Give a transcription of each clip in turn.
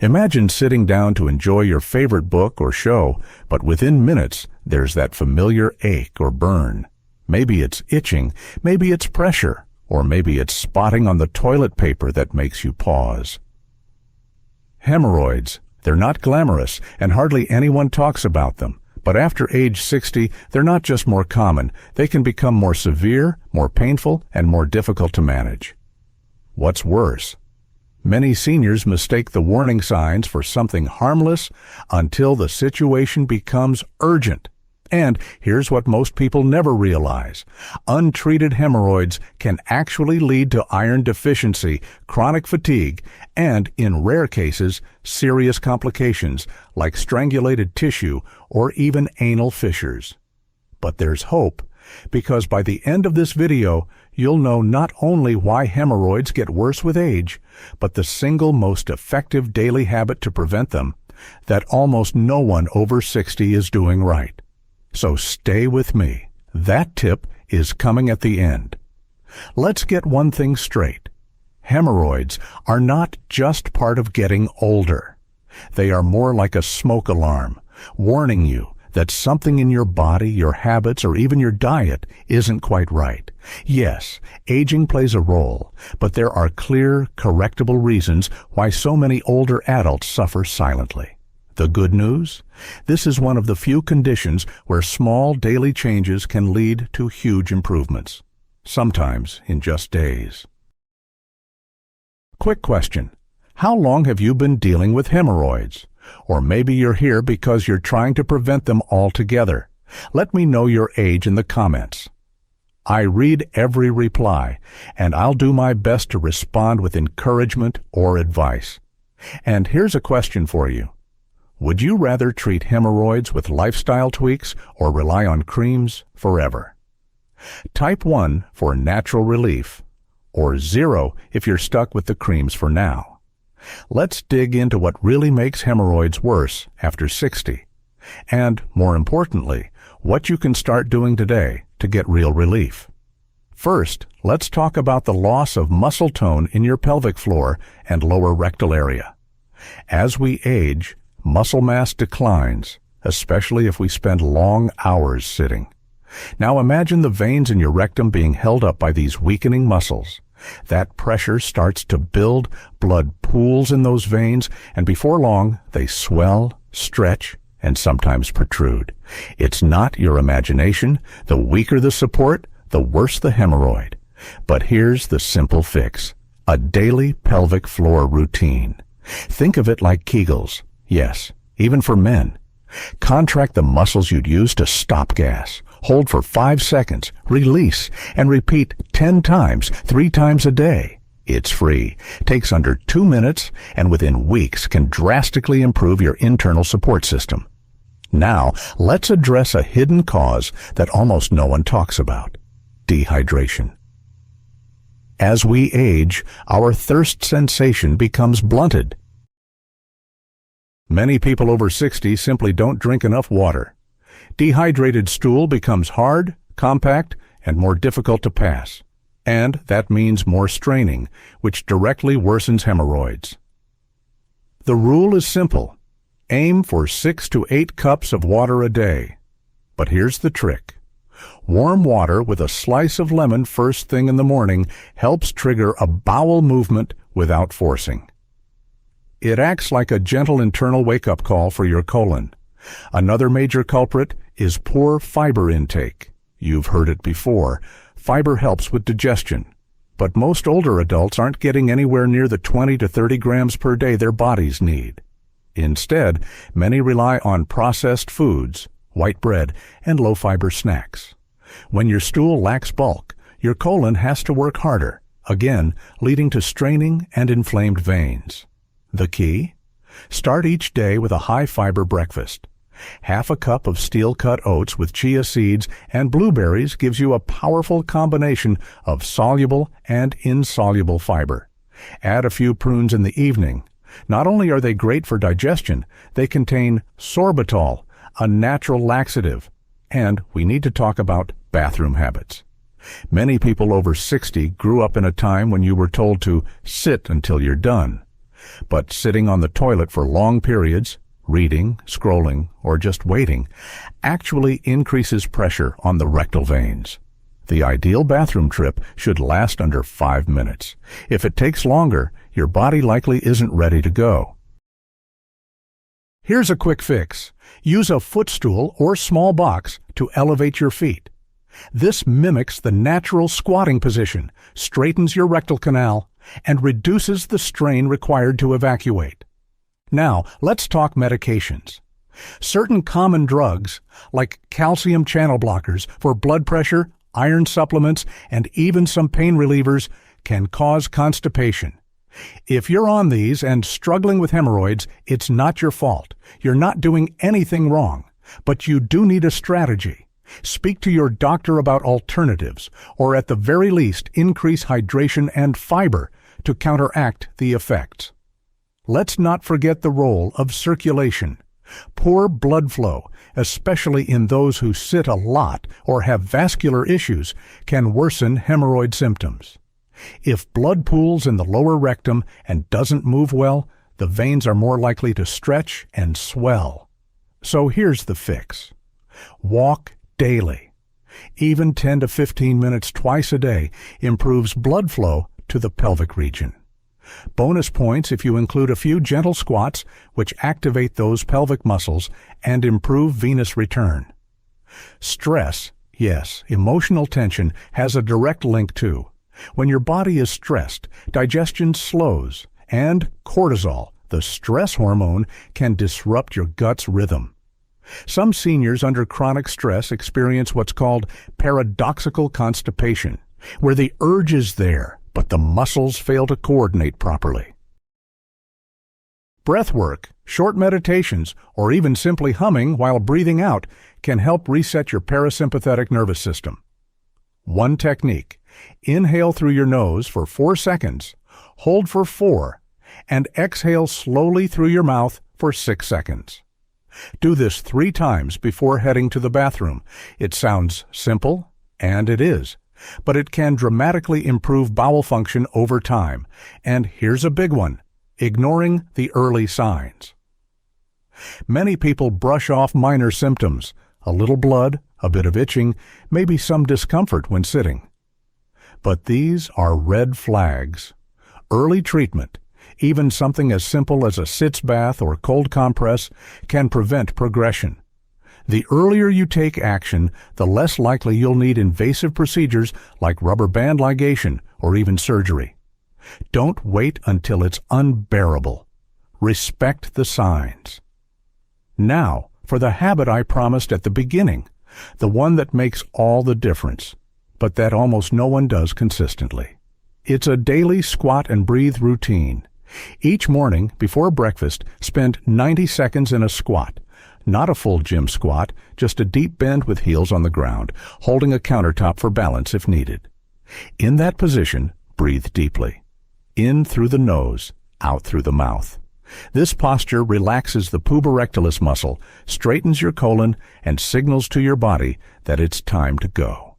Imagine sitting down to enjoy your favorite book or show, but within minutes, there's that familiar ache or burn. Maybe it's itching, maybe it's pressure, or maybe it's spotting on the toilet paper that makes you pause. Hemorrhoids. They're not glamorous, and hardly anyone talks about them. But after age 60, they're not just more common. They can become more severe, more painful, and more difficult to manage. What's worse? Many seniors mistake the warning signs for something harmless until the situation becomes urgent. And here's what most people never realize. Untreated hemorrhoids can actually lead to iron deficiency, chronic fatigue, and, in rare cases, serious complications like strangulated tissue or even anal fissures. But there's hope, because by the end of this video, you'll know not only why hemorrhoids get worse with age, but the single most effective daily habit to prevent them that almost no one over 60 is doing right. So stay with me. That tip is coming at the end. Let's get one thing straight. Hemorrhoids are not just part of getting older. They are more like a smoke alarm, warning you that something in your body, your habits, or even your diet isn't quite right. Yes, aging plays a role, but there are clear, correctable reasons why so many older adults suffer silently. The good news? This is one of the few conditions where small daily changes can lead to huge improvements, sometimes in just days. Quick question. How long have you been dealing with hemorrhoids? Or maybe you're here because you're trying to prevent them altogether. Let me know your age in the comments. I read every reply, and I'll do my best to respond with encouragement or advice. And here's a question for you. Would you rather treat hemorrhoids with lifestyle tweaks or rely on creams forever? Type 1 for natural relief, or 0 if you're stuck with the creams for now. Let's dig into what really makes hemorrhoids worse after 60, and, more importantly, what you can start doing today to get real relief. First, let's talk about the loss of muscle tone in your pelvic floor and lower rectal area. As we age, muscle mass declines, especially if we spend long hours sitting. Now imagine the veins in your rectum being held up by these weakening muscles. That pressure starts to build, blood pools in those veins, and before long, they swell, stretch, and sometimes protrude. It's not your imagination. The weaker the support, the worse the hemorrhoid. But here's the simple fix. A daily pelvic floor routine. Think of it like Kegels. Yes, even for men. Contract the muscles you'd use to stop gas. Hold for 5 seconds, release, and repeat 10 times, 3 times a day. It's free, takes under 2 minutes, and within weeks can drastically improve your internal support system. Now, let's address a hidden cause that almost no one talks about: dehydration. As we age, our thirst sensation becomes blunted. Many people over 60 simply don't drink enough water. Dehydrated stool becomes hard, compact, and more difficult to pass. And that means more straining, which directly worsens hemorrhoids. The rule is simple. Aim for 6 to 8 cups of water a day. But here's the trick. Warm water with a slice of lemon first thing in the morning helps trigger a bowel movement without forcing. It acts like a gentle internal wake-up call for your colon. Another major culprit is poor fiber intake. You've heard it before. Fiber helps with digestion. But most older adults aren't getting anywhere near the 20 to 30 grams per day their bodies need. Instead, many rely on processed foods, white bread, and low-fiber snacks. When your stool lacks bulk, your colon has to work harder, again leading to straining and inflamed veins. The key? Start each day with a high-fiber breakfast. Half a cup of steel-cut oats with chia seeds and blueberries gives you a powerful combination of soluble and insoluble fiber. Add a few prunes in the evening. Not only are they great for digestion, they contain sorbitol, a natural laxative. And we need to talk about bathroom habits. Many people over 60 grew up in a time when you were told to sit until you're done. But sitting on the toilet for long periods, reading, scrolling, or just waiting, actually increases pressure on the rectal veins. The ideal bathroom trip should last under 5 minutes. If it takes longer, your body likely isn't ready to go. Here's a quick fix. Use a footstool or small box to elevate your feet. This mimics the natural squatting position, straightens your rectal canal, and reduces the strain required to evacuate. Now, let's talk medications. Certain common drugs, like calcium channel blockers for blood pressure, iron supplements, and even some pain relievers, can cause constipation. If you're on these and struggling with hemorrhoids, it's not your fault. You're not doing anything wrong, but you do need a strategy. Speak to your doctor about alternatives, or at the very least, increase hydration and fiber to counteract the effects. Let's not forget the role of circulation. Poor blood flow, especially in those who sit a lot or have vascular issues, can worsen hemorrhoid symptoms. If blood pools in the lower rectum and doesn't move well, the veins are more likely to stretch and swell. So here's the fix. Walk daily. Even 10 to 15 minutes twice a day improves blood flow to the pelvic region. Bonus points if you include a few gentle squats, which activate those pelvic muscles and improve venous return. Stress, yes, emotional tension, has a direct link too. When your body is stressed, digestion slows, and cortisol, the stress hormone, can disrupt your gut's rhythm. Some seniors under chronic stress experience what's called paradoxical constipation, where the urge is there, but the muscles fail to coordinate properly. Breath work, short meditations, or even simply humming while breathing out can help reset your parasympathetic nervous system. One technique: inhale through your nose for 4 seconds, hold for 4, and exhale slowly through your mouth for 6 seconds. Do this 3 times before heading to the bathroom. It sounds simple, and it is, but it can dramatically improve bowel function over time. And here's a big one: ignoring the early signs. Many people brush off minor symptoms: a little blood, a bit of itching, maybe some discomfort when sitting. But these are red flags. Early treatment, even something as simple as a sitz bath or cold compress, can prevent progression. The earlier you take action, the less likely you'll need invasive procedures like rubber band ligation or even surgery. Don't wait until it's unbearable. Respect the signs. Now, for the habit I promised at the beginning, the one that makes all the difference, but that almost no one does consistently. It's a daily squat and breathe routine. Each morning, before breakfast, spend 90 seconds in a squat. Not a full gym squat, just a deep bend with heels on the ground, holding a countertop for balance if needed. In that position, breathe deeply. In through the nose, out through the mouth. This posture relaxes the puborectalis muscle, straightens your colon, and signals to your body that it's time to go.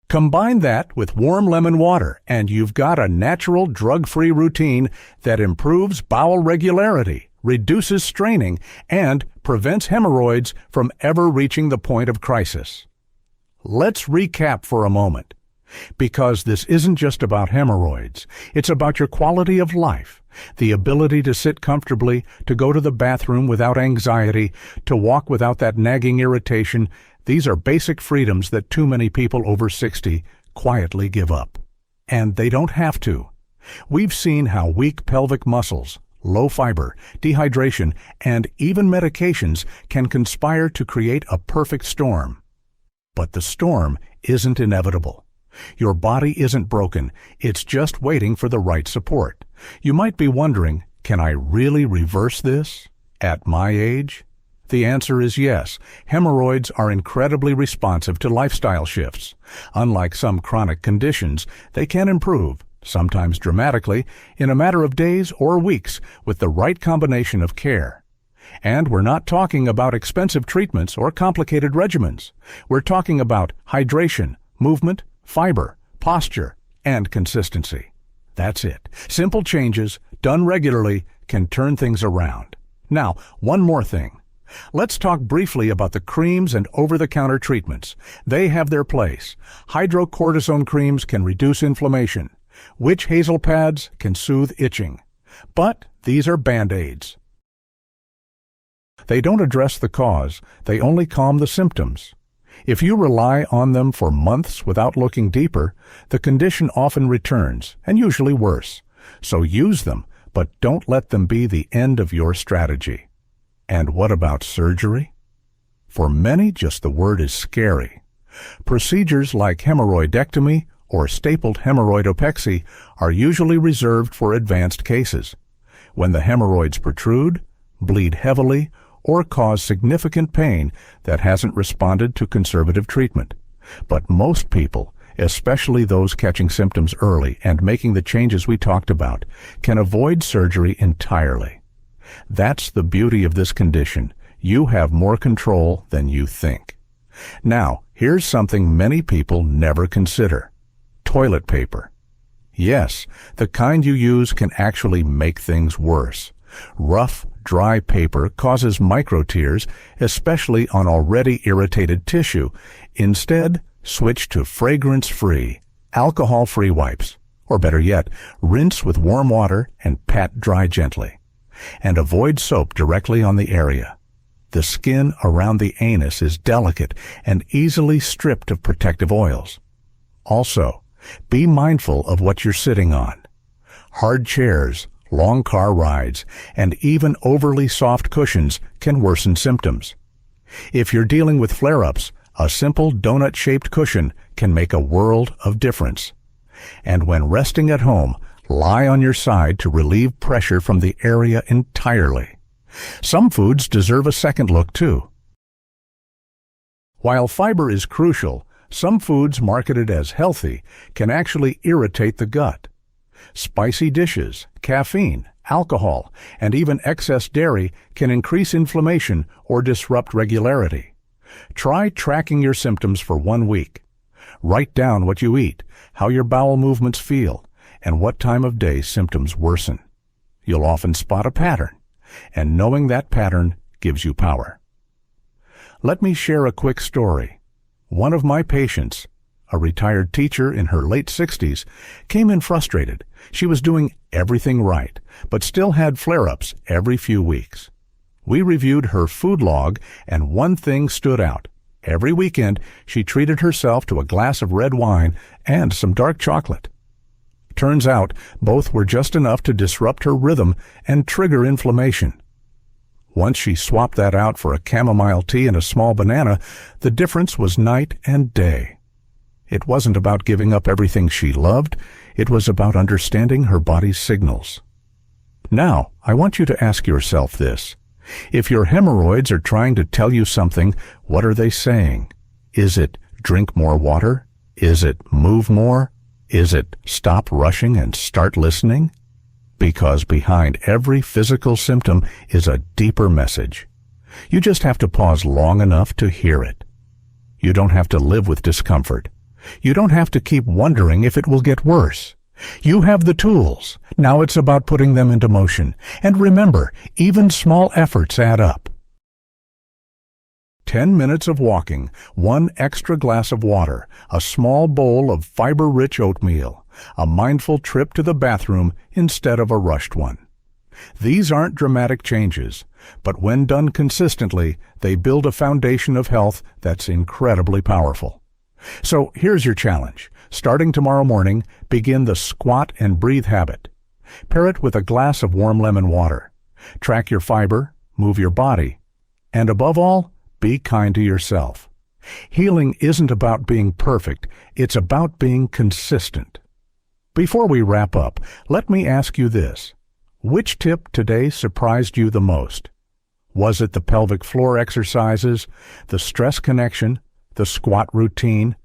Combine that with warm lemon water, and you've got a natural, drug-free routine that improves bowel regularity, reduces straining, and prevents hemorrhoids from ever reaching the point of crisis. Let's recap for a moment, because this isn't just about hemorrhoids. It's about your quality of life, the ability to sit comfortably, to go to the bathroom without anxiety, to walk without that nagging irritation. These are basic freedoms that too many people over 60 quietly give up. And they don't have to. We've seen how weak pelvic muscles, low fiber, dehydration, and even medications can conspire to create a perfect storm. But the storm isn't inevitable. Your body isn't broken. It's just waiting for the right support. You might be wondering, can I really reverse this at my age? The answer is yes. Hemorrhoids are incredibly responsive to lifestyle shifts. Unlike some chronic conditions, they can improve, sometimes dramatically, in a matter of days or weeks with the right combination of care. And we're not talking about expensive treatments or complicated regimens. We're talking about hydration, movement, fiber, posture, and consistency. That's it. Simple changes, done regularly, can turn things around. Now, one more thing. Let's talk briefly about the creams and over-the-counter treatments. They have their place. Hydrocortisone creams can reduce inflammation. Witch hazel pads can soothe itching. But these are Band-Aids. They don't address the cause, they only calm the symptoms. If you rely on them for months without looking deeper, the condition often returns, and usually worse. So use them, but don't let them be the end of your strategy. And what about surgery? For many, just the word is scary. Procedures like hemorrhoidectomy or stapled hemorrhoidopexy are usually reserved for advanced cases, when the hemorrhoids protrude, bleed heavily, or cause significant pain that hasn't responded to conservative treatment. But most people, especially those catching symptoms early and making the changes we talked about, can avoid surgery entirely. That's the beauty of this condition. You have more control than you think. Now, here's something many people never consider. Toilet paper. Yes, the kind you use can actually make things worse. Rough, dry paper causes micro-tears, especially on already irritated tissue. Instead, switch to fragrance-free, alcohol-free wipes. Or better yet, rinse with warm water and pat dry gently. And avoid soap directly on the area. The skin around the anus is delicate and easily stripped of protective oils. Also, be mindful of what you're sitting on. Hard chairs, long car rides, and even overly soft cushions can worsen symptoms. If you're dealing with flare-ups, a simple donut-shaped cushion can make a world of difference. And when resting at home, lie on your side to relieve pressure from the area entirely. Some foods deserve a second look too. While fiber is crucial, some foods marketed as healthy can actually irritate the gut. Spicy dishes, caffeine, alcohol, and even excess dairy can increase inflammation or disrupt regularity. Try tracking your symptoms for 1 week. Write down what you eat, how your bowel movements feel, and what time of day symptoms worsen. You'll often spot a pattern, and knowing that pattern gives you power. Let me share a quick story. One of my patients, a retired teacher in her late 60s, came in frustrated. She was doing everything right, but still had flare-ups every few weeks. We reviewed her food log, and one thing stood out. Every weekend, she treated herself to a glass of red wine and some dark chocolate. Turns out, both were just enough to disrupt her rhythm and trigger inflammation. Once she swapped that out for a chamomile tea and a small banana, the difference was night and day. It wasn't about giving up everything she loved, it was about understanding her body's signals. Now, I want you to ask yourself this. If your hemorrhoids are trying to tell you something, what are they saying? Is it drink more water? Is it move more? Is it stop rushing and start listening? Because behind every physical symptom is a deeper message. You just have to pause long enough to hear it. You don't have to live with discomfort. You don't have to keep wondering if it will get worse. You have the tools. Now it's about putting them into motion. And remember, even small efforts add up. 10 minutes of walking, 1 extra glass of water, a small bowl of fiber-rich oatmeal, a mindful trip to the bathroom instead of a rushed one. These aren't dramatic changes, but when done consistently, they build a foundation of health that's incredibly powerful. So here's your challenge. Starting tomorrow morning, begin the squat and breathe habit. Pair it with a glass of warm lemon water. Track your fiber, move your body, and above all, be kind to yourself. Healing isn't about being perfect, it's about being consistent. Before we wrap up, let me ask you this. Which tip today surprised you the most? Was it the pelvic floor exercises, the stress connection, the squat routine?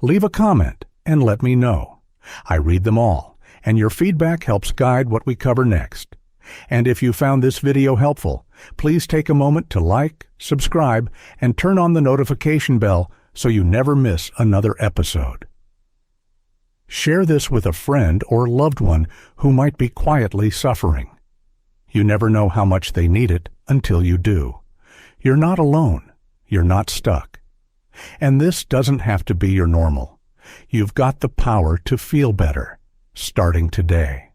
Leave a comment and let me know. I read them all, and your feedback helps guide what we cover next. And if you found this video helpful, please take a moment to like, subscribe, and turn on the notification bell so you never miss another episode. Share this with a friend or loved one who might be quietly suffering. You never know how much they need it until you do. You're not alone. You're not stuck. And this doesn't have to be your normal. You've got the power to feel better, starting today.